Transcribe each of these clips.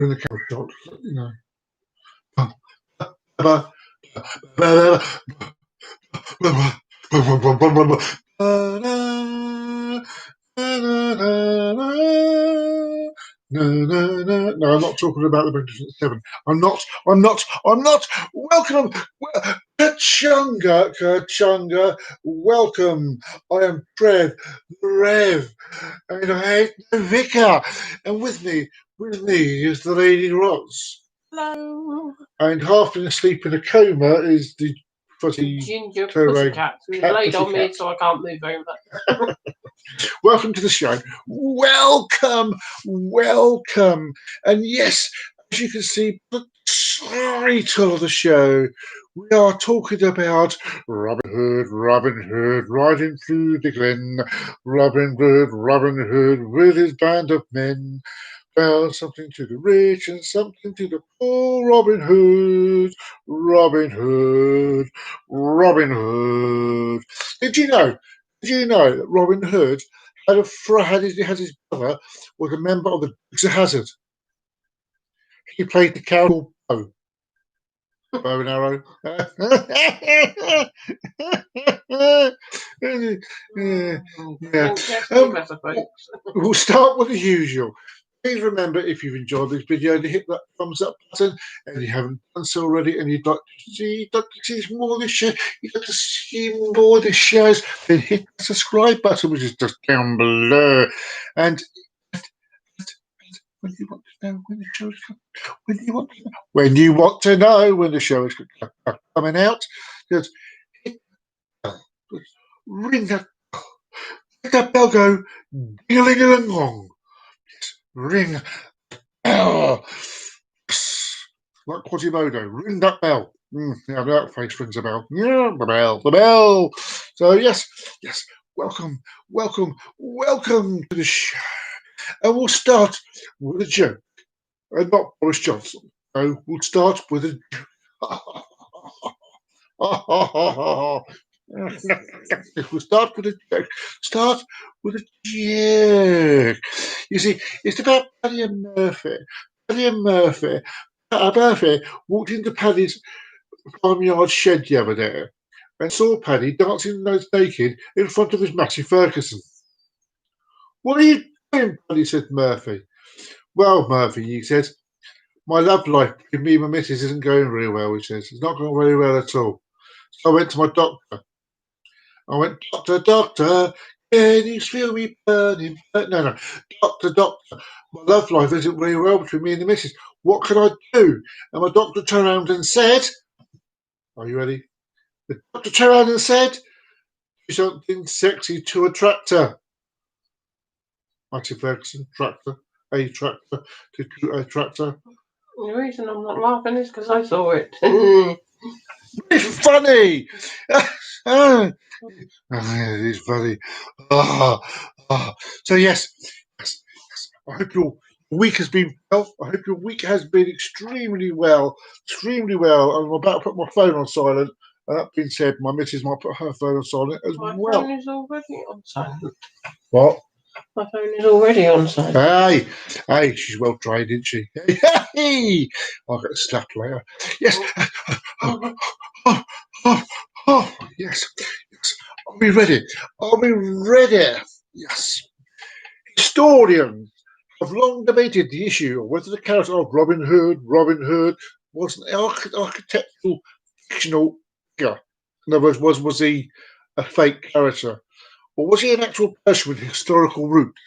in the camera shot, you know. No, I'm not talking about the Magnificent Seven. I'm not. Welcome, Kachunga. Welcome. I am Trev, the Rev, and I ain't the Vicar. And with me is the Lady Roz. Hello. And half asleep in a coma is the fuzzy ginger toe-rag pussycat who's cat laid on me pussycat. so I can't move over. Welcome to the show. Welcome. And yes, as you can see, the title of the show, we are talking about Robin Hood, riding through the glen. Robin Hood, with his band of men. Well, something to the rich and something to the poor. Robin Hood. Did you know that Robin Hood had his brother was a member of the Dukes of Hazzard? He played the character Bow and Arrow. We'll start with the usual. Please remember, if you've enjoyed this video, to hit that thumbs up button, and if you haven't done so already, and you'd like to see more of this show, then hit the subscribe button, which is just down below. And when you want to know when the show is coming, when you want to know when the show is coming out, just hit the bell. Ring that bell. Let that bell go ding-a-ling-a-long. Ring bell. Like Quasimodo, ring that bell. Yeah, that face rings a bell. Yeah, the bell. So yes, welcome to the show. And we'll start with a joke. And not Boris Johnson. No, we'll start with a joke. We'll start with a joke. You see, it's about Paddy and Murphy. Murphy walked into Paddy's farmyard shed the other day and saw Paddy dancing naked in front of his Matty Ferguson. "What are you doing, Paddy?" said Murphy. "Well, Murphy," he said, "my love life with me and my missus isn't going very well," he says. "It's not going very well at all. So I went to my doctor. I went, Doctor, can you feel me burning? No, Doctor, my love life isn't very well between me and the missus. What can I do?" And my doctor turned around and said, are you ready? The doctor turned around and said, "Do something sexy to a tractor." Matty Ferguson, tractor, a tractor, to a tractor. The reason I'm not laughing is because I saw it. It's funny. It is funny. So yes. I hope your week has been well. I hope your week has been extremely well. I'm about to put my phone on silent. And that being said, my missus might put her phone on silent as My well. phone is already on silent. What? My phone is already on silent. Hey, she's well trained, isn't she? Hey, I'll get slapped later. Yes. Yes. Are we ready? Yes. Historians have long debated the issue of whether the character of Robin Hood was an architectural fictional figure. In other words, was he a fake character? Or was he an actual person with historical roots?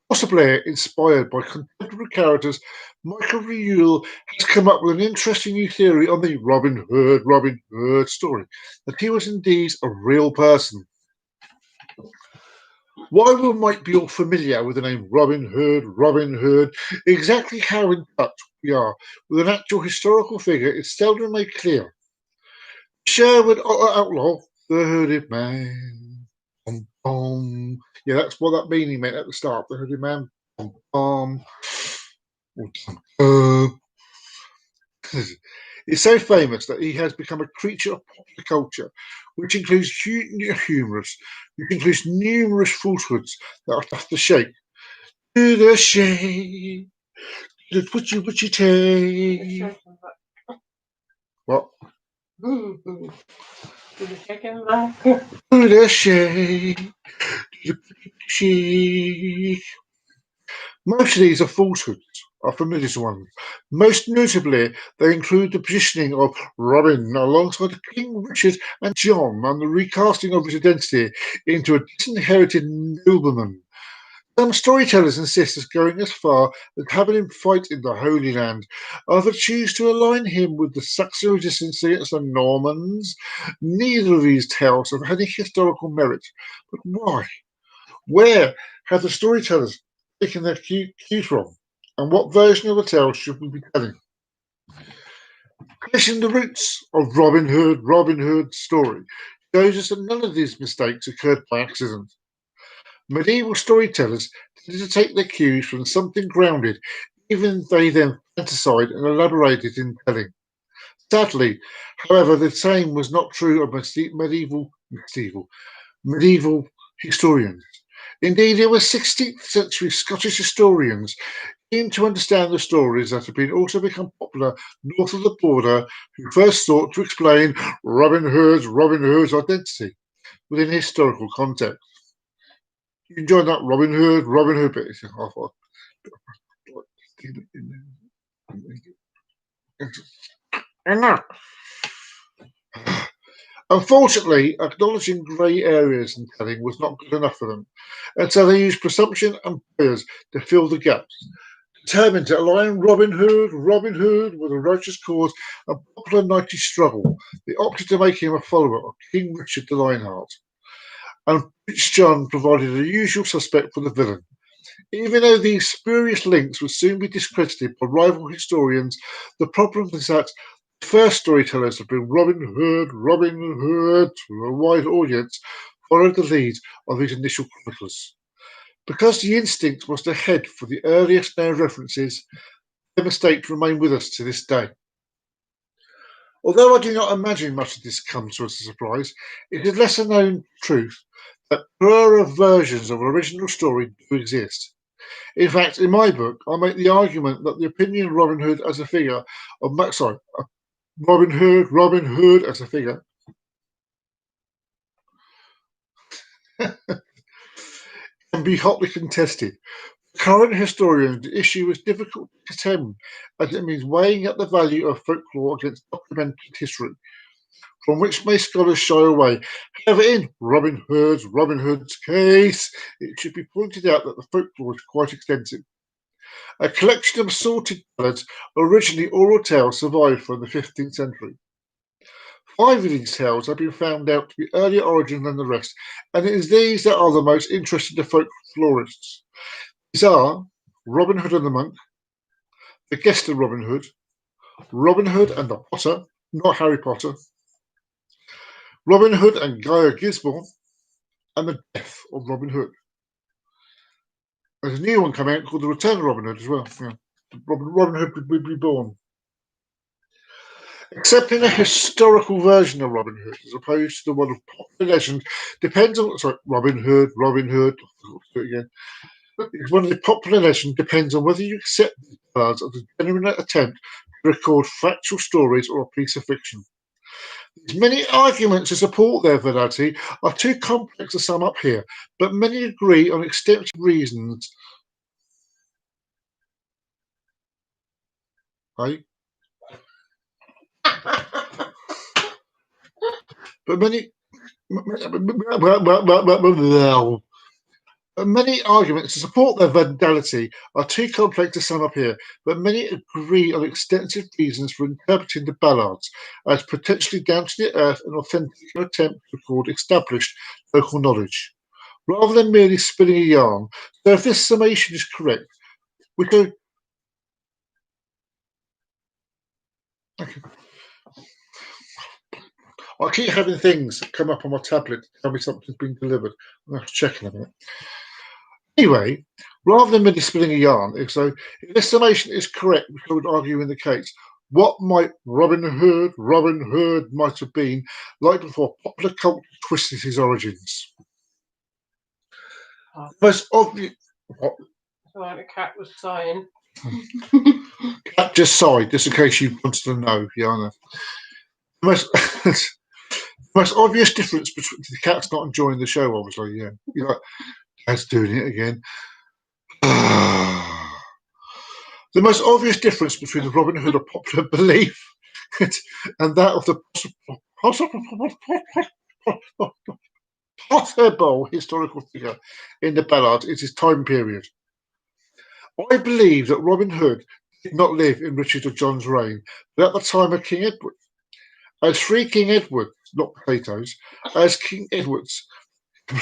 Possibly inspired by contemporary characters, Michael Reuel has come up with an interesting new theory on the Robin Hood story, that he was indeed a real person. While we might be all familiar with the name Robin Hood, exactly how in touch we are with an actual historical figure is seldom made clear. Sherwood Outlaw, the hooded man. Yeah, that's what that meaning meant at the start, the hooded man. Is so famous that he has become a creature of popular culture, which includes numerous falsehoods that are tough to shake. To the shake, Would you take? What? Did you take him back? To the shade. She. Most of these are falsehoods, are familiar ones. Most notably, they include the positioning of Robin alongside King Richard and John and the recasting of his identity into a disinherited nobleman. Some storytellers insist on going as far as having him fight in the Holy Land. Others choose to align him with the Saxon resistance against the Normans. Neither of these tales have any historical merit. But why? Where have the storytellers taken their cues from? And what version of the tale should we be telling? Tracing the roots of Robin Hood's story shows us that none of these mistakes occurred by accident. Medieval storytellers tended to take their cues from something grounded, even they then fantasized and elaborated in telling. Sadly, however, the same was not true of medieval historians. Indeed, there were 16th century Scottish historians keen to understand the stories that have also become popular north of the border, who first sought to explain Robin Hood's identity within historical context. You can join that Robin Hood bit. Unfortunately, acknowledging grey areas in telling was not good enough for them, and so they used presumption and prayers to fill the gaps. Determined to align Robin Hood with a righteous cause and popular knightly struggle, they opted to make him a follower of King Richard the Lionheart, and Prince John provided a usual suspect for the villain. Even though these spurious links would soon be discredited by rival historians, the problem is that the first storytellers have been Robin Hood to a wide audience, followed the lead of these initial chroniclers. Because the instinct was to head for the earliest known references, their mistakes remain with us to this day. Although I do not imagine much of this comes to us as a surprise, it is lesser known truth that plural versions of an original story do exist. In fact, in my book, I make the argument that the opinion of Robin Hood as a figure Robin Hood as a figure can be hotly contested. Current historians, the issue is difficult to contend, as it means weighing up the value of folklore against documented history, from which many scholars shy away. However, in Robin Hood's case, it should be pointed out that the folklore is quite extensive. A collection of assorted ballads, originally oral tales, survived from the 15th century. 5 of these tales have been found out to be earlier origin than the rest, and it is these that are the most interesting to folklorists. These are Robin Hood and the Monk, The Guest of Robin Hood and the Potter, not Harry Potter, Robin Hood and Guy Gisborne, and The Death of Robin Hood. There's a new one coming out called The Return of Robin Hood as well. Yeah. Robin Hood would be born. Accepting a historical version of Robin Hood as opposed to the one of popular legend depends on Robin Hood. Again. One of the popular legend depends on whether you accept the ballads as a genuine attempt to record factual stories or a piece of fiction. These many arguments to support their validity are too complex to sum up here, but many agree on extensive reasons. Right? But many arguments to support their validity are too complex to sum up here, but many agree on extensive reasons for interpreting the ballads as potentially down to the earth and authentic attempt to record established local knowledge, rather than merely spinning a yarn. So if this summation is correct, we go. Okay. I keep having things come up on my tablet to tell me something's been delivered. I'm going to have to check in a minute. Anyway, rather than merely spinning a yarn, so if this summation is correct, we would argue in the case, what might Robin Hood might have been like before popular culture twisted his origins? Most obvious. Like the cat was saying. Cat just sighed, just in case you wanted to know, Yana. The most, the most obvious difference between the cat's not enjoying the show, obviously. Yeah, you're like, Cat's doing it again. The most obvious difference between the Robin Hood of popular belief and that of the possible historical figure in the ballad is his time period. I believe that Robin Hood did not live in Richard of John's reign, but at the time of King Edward. As free King Edward, not potatoes, as King Edward's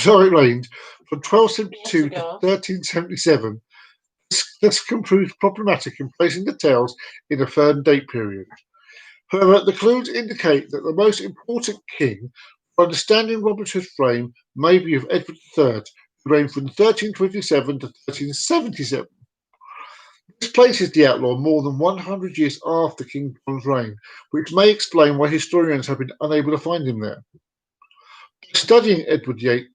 reigned from 1272 to 1377, this can prove problematic in placing the tales in a firm date period. However, the clues indicate that the most important king for understanding Robin Hood's reign may be of Edward III, who reigned from 1327 to 1377. This places the outlaw more than 100 years after King John's reign, which may explain why historians have been unable to find him there. By studying Edward III's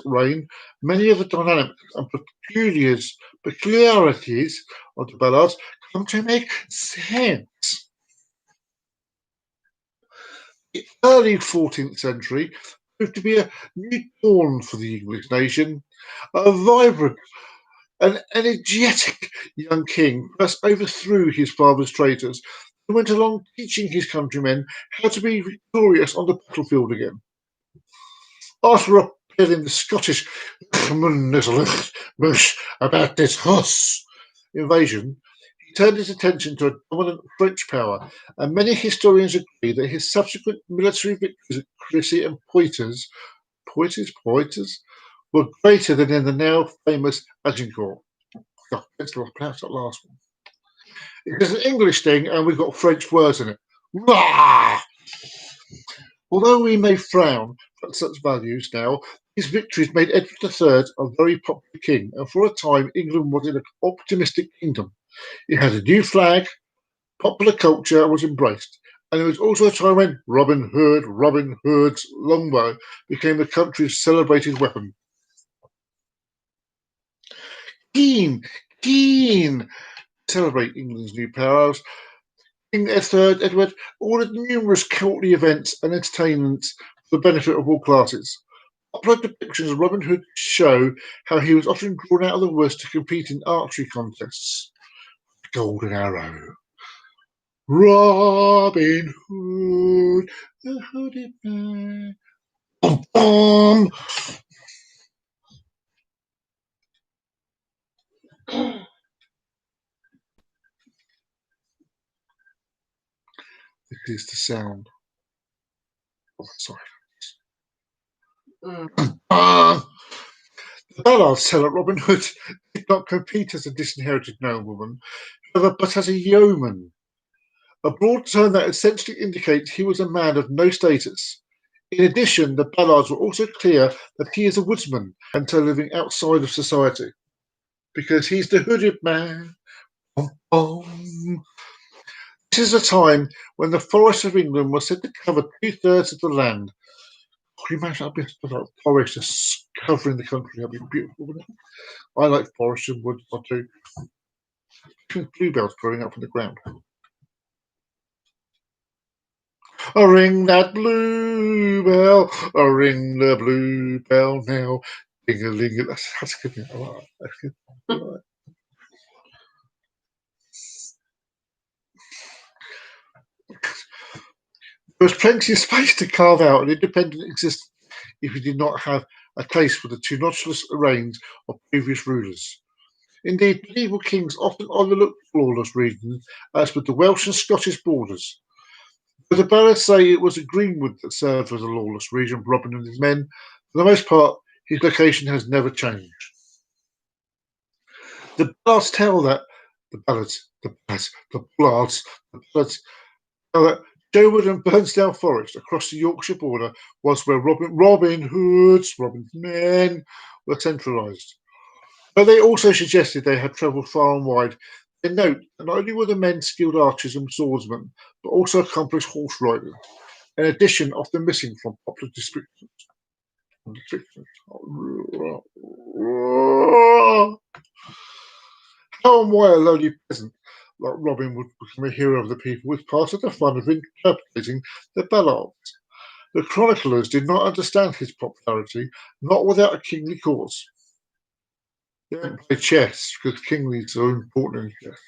reign, many of the dynamics and peculiarities of the ballads come to make sense. The early 14th century proved to be a new dawn for the English nation. A vibrant and energetic young king first overthrew his father's traitors and went along teaching his countrymen how to be victorious on the battlefield again. After appealing the Scottish about this Huss invasion, he turned his attention to a dominant French power, and many historians agree that his subsequent military victories at Crécy and Poitiers were greater than in the now famous Agincourt. Oh, let's pronounce that last one. It's an English thing, and we've got French words in it. Rah! Although we may frown at such values now, his victories made Edward III a very popular king, and for a time England was in an optimistic kingdom. It had a new flag, popular culture was embraced, and it was also a time when Robin Hood's longbow became the country's celebrated weapon. Keen to celebrate England's new powers, King Edward ordered numerous courtly events and entertainments for the benefit of all classes. Popular depictions of Robin Hood show how he was often drawn out of the woods to compete in archery contests. Golden arrow. Robin Hood, the hooded man. Bum, bum. This is the sound of silence. The ballads tell that Robin Hood did not compete as a disinherited nobleman, but as a yeoman, a broad term that essentially indicates he was a man of no status. In addition, the ballads were also clear that he is a woodsman and so living outside of society, because he's the hooded man. This is a time when the forests of England were said to cover 2/3 of the land. Can you imagine that forest just covering the country? That'd be beautiful, wouldn't it? I like forests and woods, I do. Bluebells growing up from the ground. Ring that bluebell, ring the bluebell now. Ding-a-ling. That's good. That's good. There was plenty of space to carve out an independent existence if you did not have a taste for the tumultuous reigns of previous rulers. Indeed, medieval kings often overlooked lawless regions, as with the Welsh and Scottish borders. But the ballads say it was Greenwood that served as a lawless region for Robin and his men. For the most part, his location has never changed. The ballads tell that Sherwood and Burnsdale Forest across the Yorkshire border was where Robin's men were centralised. But they also suggested they had travelled far and wide. They note that not only were the men skilled archers and swordsmen, but also accomplished horse riders, in addition often missing from popular descriptions. How and why a lowly peasant like Robin would become a hero of the people was part of the fun of interpreting the ballads. The chroniclers did not understand his popularity, not without a kingly cause. They didn't play chess because kingly are important in chess.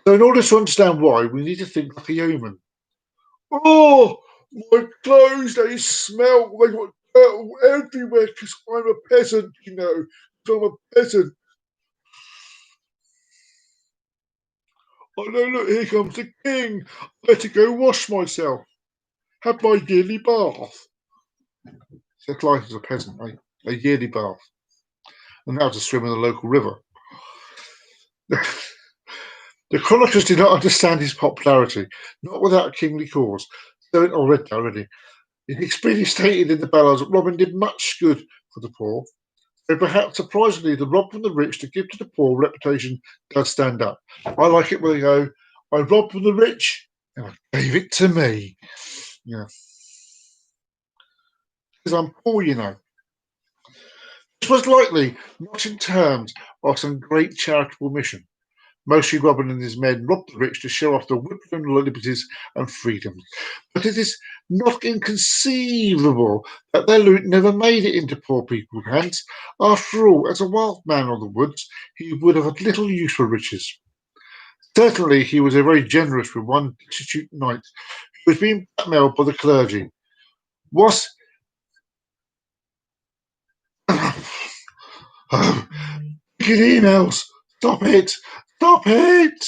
So, in order to understand why, we need to think like a yeoman. Oh, my clothes, they smell. They got dirt everywhere because I'm a peasant, you know. 'Cause I'm a peasant. Oh no, look, here comes the king. I better go wash myself. Have my yearly bath. That's life as a peasant, eh? A yearly bath. And now to swim in the local river. The chroniclers did not understand his popularity, not without a kingly cause. So, already. It expressly stated in the ballads that Robin did much good for the poor. So perhaps surprisingly, the rob from the rich to give to the poor reputation does stand up. I like it when they go, I robbed from the rich and I gave it to me. Yeah. Because I'm poor, you know. This was likely not in terms of some great charitable mission. Mostly Robin and his men robbed the rich to show off their woodland liberties and freedoms. But it is not inconceivable that their loot never made it into poor people's hands. After all, as a wild man of the woods, he would have had little use for riches. Certainly, he was very generous with one destitute knight who was being blackmailed by the clergy. Was emails. Stop it! Stop it!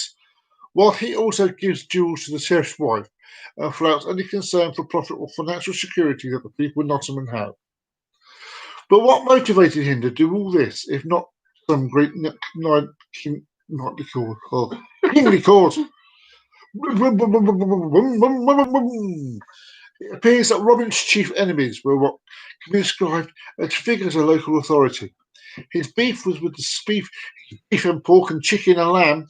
While he also gives jewels to the sheriff's wife and flouts any concern for profit or financial security that the people of Nottingham have. But what motivated him to do all this, if not some great kingly cause? It appears that Robin's chief enemies were what can be described as figures of local authority. His beef was with the beef and pork and chicken and lamb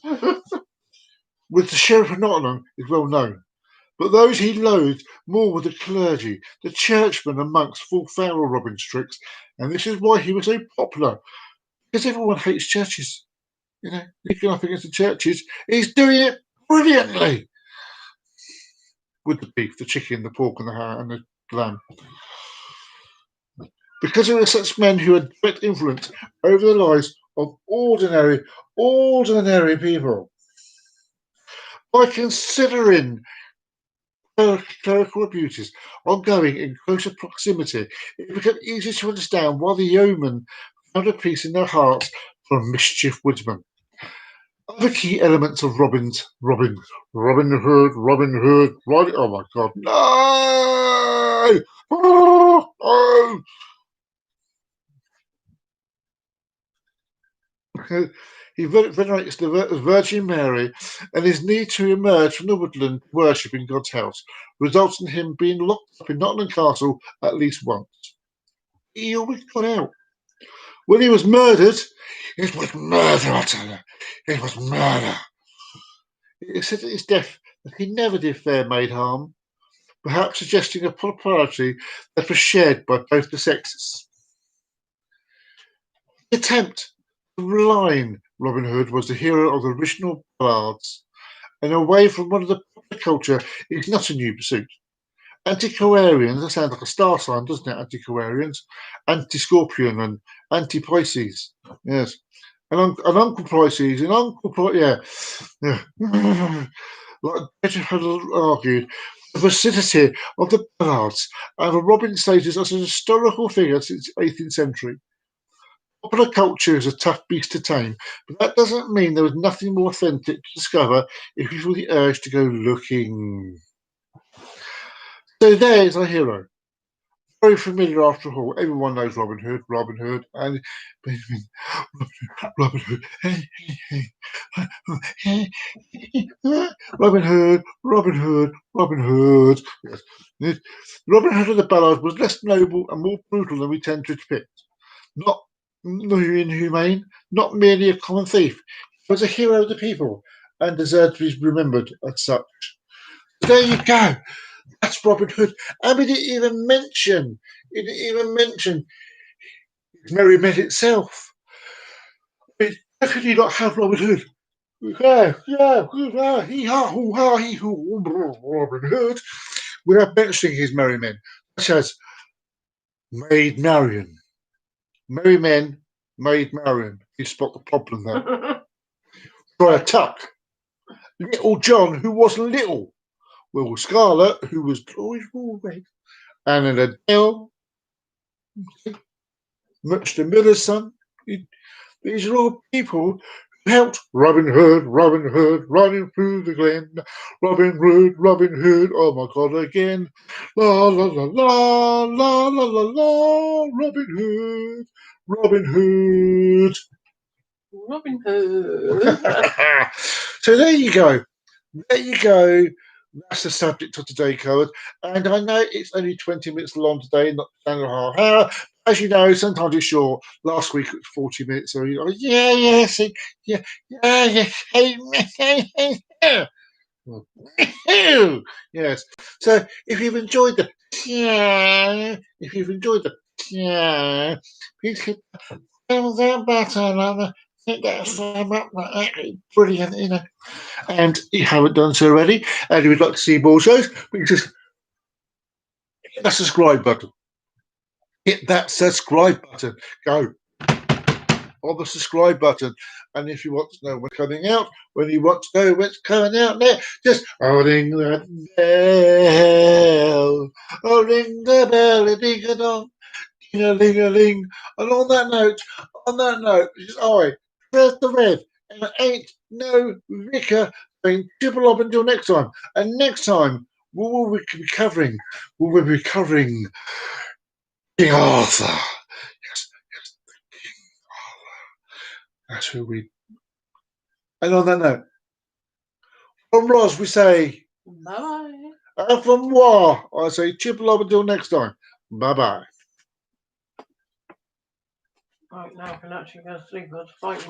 with the Sheriff of Nottingham is well known. But those he loathed more were the clergy, the churchmen and monks fall foul of Robin's tricks, and this is why he was so popular. Because everyone hates churches. You know, he's up against the churches. He's doing it brilliantly with the beef, the chicken, the pork, and the lamb. Because there were such men who had direct influence over the lives of ordinary people. By considering clerical abuses ongoing in closer proximity, it became easier to understand why the yeomen found a peace in their hearts for a mischief woodsman. Other key elements of Robin Hood, oh my god, no! Oh! He venerates the Virgin Mary, and his need to emerge from the woodland to worship in God's house results in him being locked up in Nottingham Castle at least once. He always got out. When he was murdered, it was murder, I tell you. It was murder. It is said at his death that he never did fair maid harm, perhaps suggesting a popularity that was shared by both the sexes. The attempt to malign Robin Hood was the hero of the original ballads, and away from one of the popular culture is not a new pursuit. Antiquarians, that sounds like a star sign, doesn't it? Antiquarians, anti-Scorpion and anti-Pisces. Yes. And Uncle Pisces and yeah. Like Bedford had argued, the veracity of the ballads and of Robin's status as a historical figure since the 18th century. Popular culture is a tough beast to tame, but that doesn't mean there was nothing more authentic to discover if you feel the urge to go looking. So there is our hero. Very familiar after all. Everyone knows Robin Hood, and Robin Hood. Robin Hood. Yes. Robin Hood of the Ballads was less noble and more brutal than we tend to depict. Not inhumane, not merely a common thief. He was a hero of the people and deserved to be remembered as such. So there you go. That's Robin Hood. And we didn't even mention Merry Men itself. How could you not have Robin Hood? Yeah, hee-haw, hoo-ha, hee-hoo, Robin Hood, without mentioning his merry men, such as Maid Marian. Merry men, Maid Marian. You spot the problem there. Friar Tuck. Little John, who wasn't little. Will Scarlet, who was all red. And then Adele, Much the Miller's son. These are all people who helped Robin Hood, running through the glen. Robin Hood, oh my God, again. La la la la, la la la la, Robin Hood. Robin Hood. So there you go. There you go. That's the subject of today, Cohen. And I know it's only 20 minutes long today, not an hour. As you know, sometimes it's short. Last week it was 40 minutes. So you go, yes. So if you've enjoyed the please hit the thumbs up button and hit that thumb up. Brilliant, you know. And if you haven't done so already, and you would like to see more shows, you just hit that subscribe button. Hit that subscribe button. Go on the subscribe button. And if you want to know what's coming out, when you want to know what's coming out there, just ring that bell. Oh, ring the bell, a ding a dong, ding a ling a ling. And on that note, just press the red, and it ain't no vicar saying triple up until next time. And next time, we'll be covering King Arthur. Yes, King Arthur. That's who we. And on that note, from Ross we say Bye. and from War I say triple up until next time. Bye bye. Right, now I can actually go to sleep. I was fighting.